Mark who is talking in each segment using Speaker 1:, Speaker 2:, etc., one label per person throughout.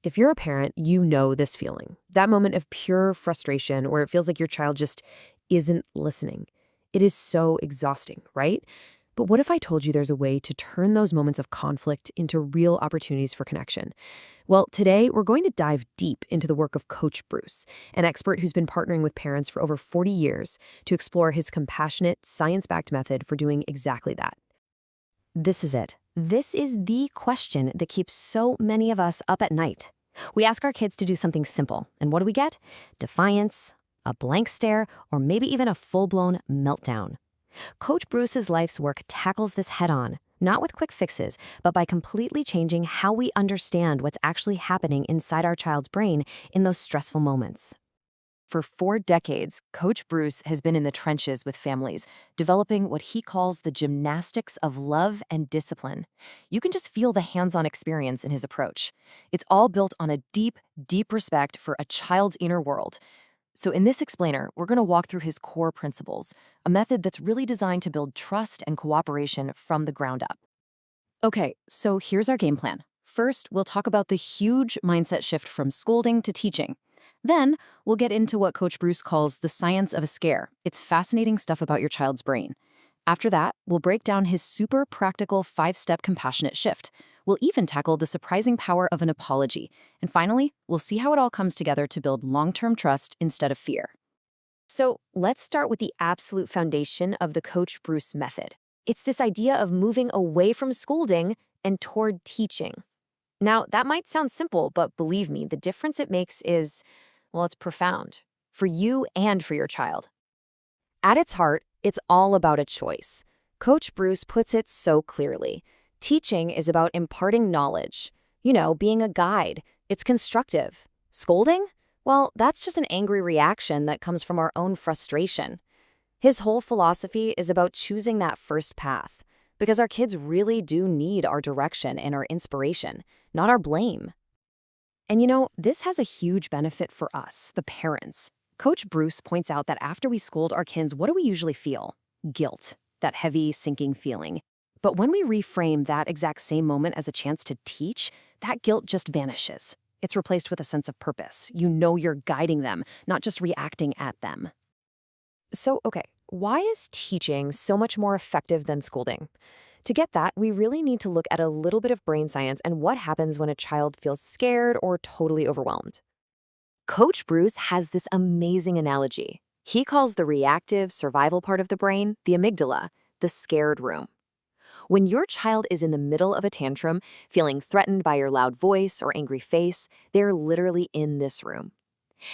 Speaker 1: If you're a parent, you know this feeling. That moment of pure frustration where it feels like your child just isn't listening. It is so exhausting, right? But what if I told you there's a way to turn those moments of conflict into real opportunities for connection? Well, today we're going to dive deep into the work of Coach Bruce, an expert who's been partnering with parents for over 40 years to explore his compassionate, science-backed method for doing exactly that.
Speaker 2: This is it. This is the question that keeps so many of us up at night. We ask our kids to do something simple, and what do we get? Defiance, a blank stare, or maybe even a full-blown meltdown. Coach Bruce's life's work tackles this head-on, not with quick fixes, but by completely changing how we understand what's actually happening inside our child's brain in those stressful moments.
Speaker 3: For 4 decades, Coach Bruce has been in the trenches with families, developing what he calls the gymnastics of love and discipline. You can just feel the hands-on experience in his approach. It's all built on a deep, deep respect for a child's inner world. So in this explainer, we're going to walk through his core principles, a method that's really designed to build trust and cooperation from the ground up. Okay, so here's our game plan. First, we'll talk about the huge mindset shift from scolding to teaching. Then, we'll get into what Coach Bruce calls the science of a scare. It's fascinating stuff about your child's brain. After that, we'll break down his super practical 5-step compassionate shift. We'll even tackle the surprising power of an apology. And finally, we'll see how it all comes together to build long-term trust instead of fear.
Speaker 1: So let's start with the absolute foundation of the Coach Bruce method. It's this idea of moving away from scolding and toward teaching. Now, that might sound simple, but believe me, the difference it makes is, well, it's profound for you and for your child. At its heart, it's all about a choice. Coach Bruce puts it so clearly. Teaching is about imparting knowledge, being a guide. It's constructive. Scolding? Well, that's just an angry reaction that comes from our own frustration. His whole philosophy is about choosing that first path, because our kids really do need our direction and our inspiration, not our blame. And this has a huge benefit for us, the parents. Coach Bruce points out that after we scold our kids, what do we usually feel? Guilt, that heavy, sinking feeling. But when we reframe that exact same moment as a chance to teach, that guilt just vanishes. It's replaced with a sense of purpose. You're guiding them, not just reacting at them. So, okay, why is teaching so much more effective than scolding? To get that, we really need to look at a little bit of brain science and what happens when a child feels scared or totally overwhelmed. Coach Bruce has this amazing analogy. He calls the reactive survival part of the brain, the amygdala, the scared room. When your child is in the middle of a tantrum, feeling threatened by your loud voice or angry face, they're literally in this room.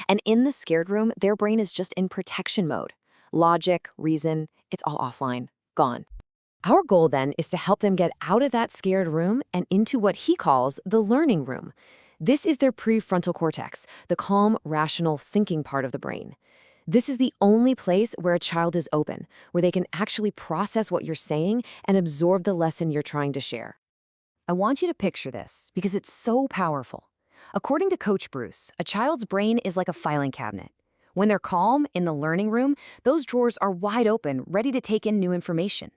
Speaker 1: And in the scared room, their brain is just in protection mode. Logic, reason, it's all offline, gone. Our goal then is to help them get out of that scared room and into what he calls the learning room. This is their prefrontal cortex, the calm, rational thinking part of the brain. This is the only place where a child is open, where they can actually process what you're saying and absorb the lesson you're trying to share. I want you to picture this because it's so powerful. According to Coach Bruce, a child's brain is like a filing cabinet. When they're calm in the learning room, those drawers are wide open, ready to take in new information.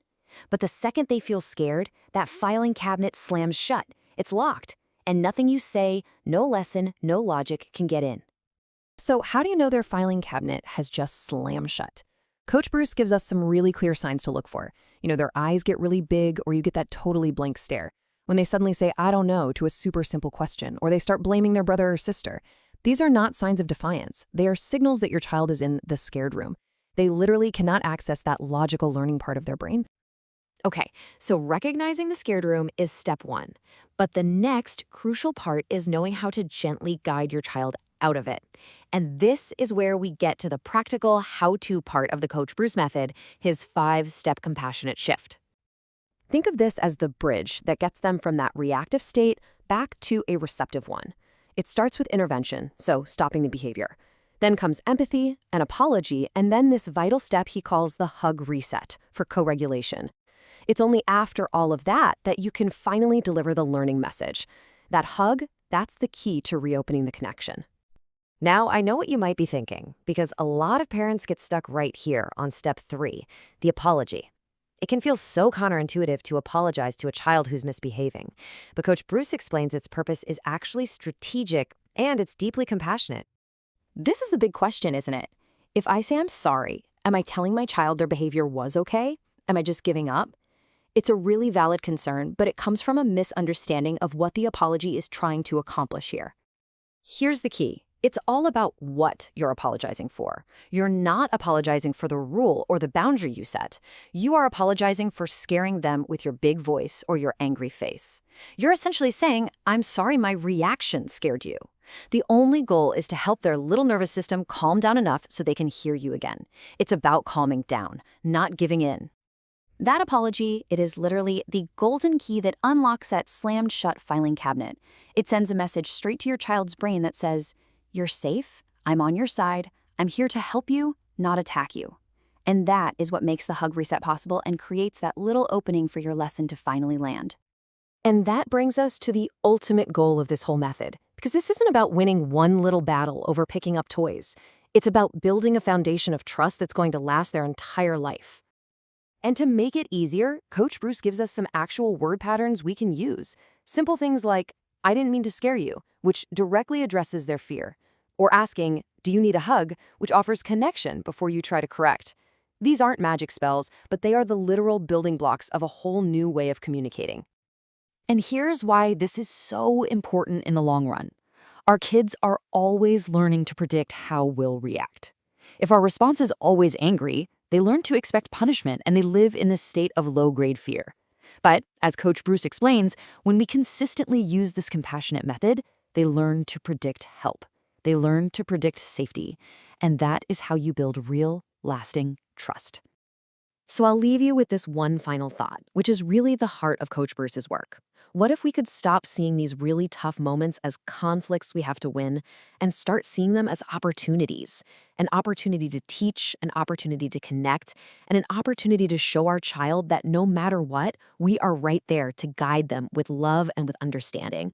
Speaker 1: But the second they feel scared, that filing cabinet slams shut. It's locked, and nothing you say, no lesson, no logic can get in. So how do you know their filing cabinet has just slammed shut? Coach Bruce gives us some really clear signs to look for. Their eyes get really big, or you get that totally blank stare. When they suddenly say, I don't know, to a super simple question, or they start blaming their brother or sister. These are not signs of defiance. They are signals that your child is in the scared room. They literally cannot access that logical learning part of their brain. Okay, so recognizing the scared room is step one. But the next crucial part is knowing how to gently guide your child out of it. And this is where we get to the practical how-to part of the Coach Bruce method, his 5-step compassionate shift. Think of this as the bridge that gets them from that reactive state back to a receptive one. It starts with intervention, so stopping the behavior. Then comes empathy, an apology, and then this vital step he calls the hug reset for co-regulation. It's only after all of that that you can finally deliver the learning message. That hug, that's the key to reopening the connection. Now, I know what you might be thinking, because a lot of parents get stuck right here on step 3, the apology.
Speaker 2: It can feel so counterintuitive to apologize to a child who's misbehaving. But Coach Bruce explains its purpose is actually strategic and it's deeply compassionate.
Speaker 1: This is the big question, isn't it? If I say I'm sorry, am I telling my child their behavior was okay? Am I just giving up? It's a really valid concern, but it comes from a misunderstanding of what the apology is trying to accomplish here. Here's the key. It's all about what you're apologizing for. You're not apologizing for the rule or the boundary you set. You are apologizing for scaring them with your big voice or your angry face. You're essentially saying, I'm sorry my reaction scared you. The only goal is to help their little nervous system calm down enough so they can hear you again. It's about calming down, not giving in. That apology, it is literally the golden key that unlocks that slammed shut filing cabinet. It sends a message straight to your child's brain that says, you're safe, I'm on your side, I'm here to help you, not attack you. And that is what makes the hug reset possible and creates that little opening for your lesson to finally land.
Speaker 3: And that brings us to the ultimate goal of this whole method, because this isn't about winning one little battle over picking up toys. It's about building a foundation of trust that's going to last their entire life. And to make it easier, Coach Bruce gives us some actual word patterns we can use. Simple things like, I didn't mean to scare you, which directly addresses their fear. Or asking, do you need a hug, which offers connection before you try to correct. These aren't magic spells, but they are the literal building blocks of a whole new way of communicating. And here's why this is so important in the long run. Our kids are always learning to predict how we'll react. If our response is always angry, they learn to expect punishment and they live in this state of low-grade fear. But, as Coach Bruce explains, when we consistently use this compassionate method, they learn to predict help. They learn to predict safety. And that is how you build real, lasting trust. So I'll leave you with this one final thought, which is really the heart of Coach Bruce's work. What if we could stop seeing these really tough moments as conflicts we have to win and start seeing them as opportunities? An opportunity to teach, an opportunity to connect, and an opportunity to show our child that no matter what, we are right there to guide them with love and with understanding.